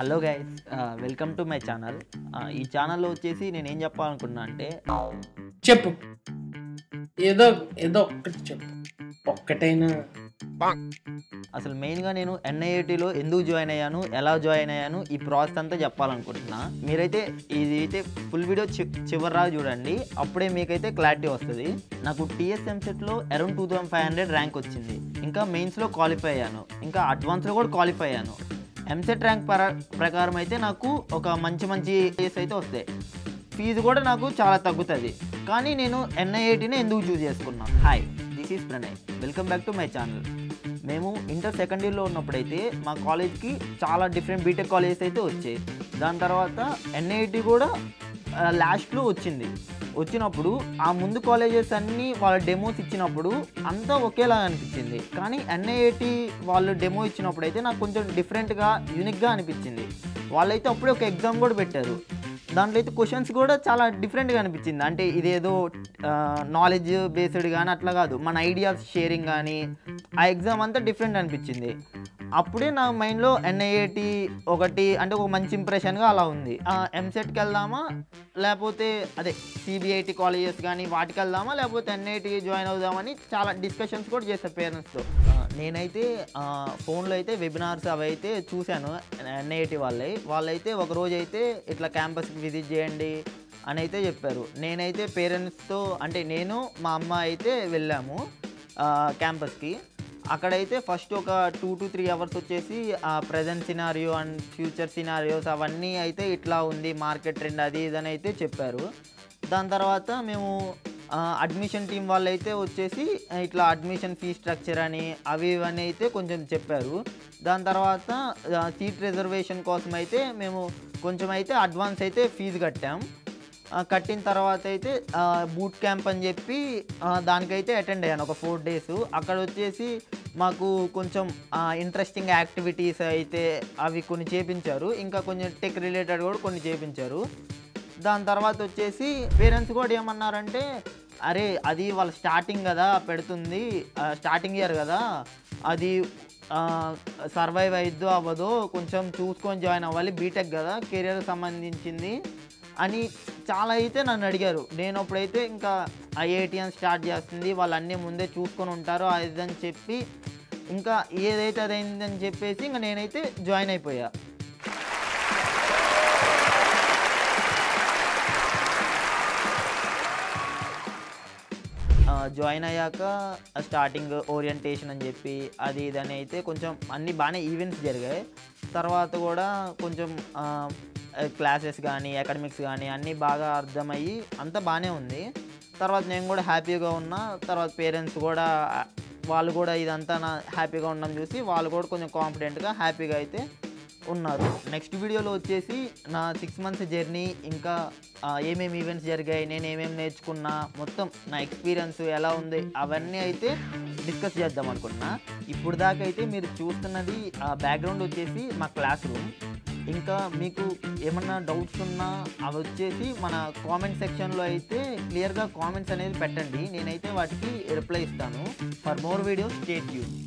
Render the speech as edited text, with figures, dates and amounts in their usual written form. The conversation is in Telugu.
Hello guys, welcome to my channel. ఈ ఛానల్లో వచ్చేసి నేను ఏం చెప్పాలనుకున్నా అంటే చెప్పు. ఏదో ఏదో ఒక్కటి చెప్పు, ఒక్కటైనా. అసలు మెయిన్గా నేను ఎన్ఐఏటీలో ఎందుకు జాయిన్ అయ్యాను, ఎలా జాయిన్ అయ్యాను, ఈ ప్రాసెస్ అంతా చెప్పాలనుకుంటున్నా. మీరైతే ఇది ఫుల్ వీడియో చివరిరా చూడండి, అప్పుడే మీకైతే క్లారిటీ వస్తుంది. నాకు టీఎస్ ఎంసెట్లో అరౌండ్ 2500 ర్యాంక్ వచ్చింది. ఇంకా మెయిన్స్లో క్వాలిఫై అయ్యాను, ఇంకా అడ్వాన్స్లో కూడా క్వాలిఫై అయ్యాను. ఎంసెట్ ర్యాంక్ ప్రకారం అయితే నాకు ఒక మంచి కేస్ అయితే వస్తాయి. ఫీజు కూడా నాకు చాలా తగ్గుతుంది. కానీ నేను ఎన్ఐఏటీని ఎందుకు చూస్ చేసుకున్నాను? Hi, this is Pranay, welcome back to my channel. మేము ఇంటర్ సెకండ్ ఇయర్లో ఉన్నప్పుడైతే మా కాలేజ్కి చాలా డిఫరెంట్ బీటెక్ కాలేజెస్ అయితే వచ్చాయి. దాని తర్వాత ఎన్ఐఏటీ కూడా లాస్ట్లో వచ్చినప్పుడు ఆ ముందు కాలేజెస్ అన్నీ వాళ్ళ డెమోస్ ఇచ్చినప్పుడు అంతా ఒకేలా అనిపించింది. కానీ ఎన్ఐఏటీ వాళ్ళు డెమో ఇచ్చినప్పుడు అయితే నాకు కొంచెం డిఫరెంట్గా యూనిక్గా అనిపించింది. వాళ్ళైతే అప్పుడే ఒక ఎగ్జామ్ కూడా పెట్టారు. దాంట్లో అయితే క్వశ్చన్స్ కూడా చాలా డిఫరెంట్గా అనిపించింది. అంటే ఇదేదో నాలెడ్జ్ బేస్డ్ కానీ అట్లా కాదు, మన ఐడియాస్ షేరింగ్ కానీ ఆ ఎగ్జామ్ అంతా డిఫరెంట్ అనిపించింది. అప్పుడే నా మైండ్లో ఎన్ఐఏటీ ఒకటి అంటే ఒక మంచి ఇంప్రెషన్గా అలా ఉంది. ఎంసెట్కి వెళ్దామా, లేకపోతే అదే సిబిఐటి కాలేజెస్ కానీ వాటికి వెళ్దామా, లేకపోతే ఎన్ఐటీ జాయిన్ అవుదామని చాలా డిస్కషన్స్ కూడా చేశాను పేరెంట్స్తో. నేనైతే ఫోన్లో అయితే వెబినార్స్ అవి అయితే చూశాను. ఎన్ఐఏటీ వాళ్ళైతే ఒకరోజు అయితే ఇట్లా క్యాంపస్కి విజిట్ చేయండి అని అయితే చెప్పారు. నేనైతే పేరెంట్స్తో అంటే నేను మా అమ్మ అయితే వెళ్ళాము క్యాంపస్కి. అక్కడైతే ఫస్ట్ ఒక 2 to 3 అవర్స్ వచ్చేసి present scenario and future scenarios అవన్నీ అయితే ఇట్లా ఉంది, మార్కెట్ ట్రెండ్ అది ఇదని అయితే చెప్పారు. దాని తర్వాత మేము అడ్మిషన్ టీం వాళ్ళు అయితే వచ్చేసి ఇట్లా అడ్మిషన్ ఫీ స్ట్రక్చర్ అని అవి ఇవన్నీ అయితే కొంచెం చెప్పారు. దాని తర్వాత సీట్ రిజర్వేషన్ కోసం అయితే మేము కొంచెం అయితే అడ్వాన్స్ అయితే ఫీజు కట్టిన తర్వాత అయితే బూట్ క్యాంప్ అని చెప్పి దానికైతే అటెండ్ అయ్యాను ఒక 4 days. అక్కడ వచ్చేసి మాకు కొంచెం ఇంట్రెస్టింగ్ యాక్టివిటీస్ అయితే అవి కొన్ని చేపించారు. ఇంకా కొంచెం టెక్ రిలేటెడ్ కూడా కొన్ని చేపించారు. దాని తర్వాత వచ్చేసి పేరెంట్స్ కూడా ఏమన్నారంటే, అరే అది వాళ్ళ స్టార్టింగ్ కదా పెడుతుంది, స్టార్టింగ్ ఇయర్ కదా, అది సర్వైవ్ అయిద్దో అవ్వదో కొంచెం చూసుకొని జాయిన్ అవ్వాలి, బీటెక్ కదా కెరియర్ సంబంధించింది అని చాలా అయితే నన్ను అడిగారు. నేను అప్పుడైతే ఇంకా ఐఐటీ అని స్టార్ట్ చేస్తుంది, వాళ్ళు అన్నీ ముందే చూసుకొని ఉంటారు అది అని చెప్పి ఇంకా ఏదైతే అదైందని చెప్పేసి ఇంకా నేనైతే జాయిన్ అయిపోయా. జాయిన్ అయ్యాక స్టార్టింగ్ ఓరియంటేషన్ అని చెప్పి అది ఇదని అయితే కొంచెం అన్నీ బాగానే ఈవెంట్స్ జరిగాయి. తర్వాత కూడా కొంచెం క్లాసెస్ కానీ అకాడమిక్స్ కానీ అన్నీ బాగా అర్థమయ్యి అంతా బాగానే ఉంది. తర్వాత నేను కూడా హ్యాపీగా ఉన్నా. తర్వాత పేరెంట్స్ కూడా వాళ్ళు కూడా ఇదంతా నా హ్యాపీగా ఉండడం చూసి వాళ్ళు కూడా కొంచెం కాన్ఫిడెంట్గా హ్యాపీగా అయితే ఉన్నారు. నెక్స్ట్ వీడియోలో వచ్చేసి నా 6 months జర్నీ, ఇంకా ఏమేమి ఈవెంట్స్ జరిగాయి, నేను ఏమేమి నేర్చుకున్నా, మొత్తం నా ఎక్స్పీరియన్స్ ఎలా ఉంది అవన్నీ అయితే డిస్కస్ చేద్దాం అనుకుంటున్నా. ఇప్పుడు దాకా అయితే మీరు చూస్తున్నది బ్యాక్గ్రౌండ్ వచ్చేసి మా క్లాస్ రూమ్. ఇంకా మీకు ఏమన్నా డౌట్స్ ఉన్నా అవి వచ్చేసి మన కామెంట్ సెక్షన్లో అయితే క్లియర్గా కామెంట్స్ అనేది పెట్టండి, నేనైతే వాటికి రిప్లై ఇస్తాను. For more videos stay tuned.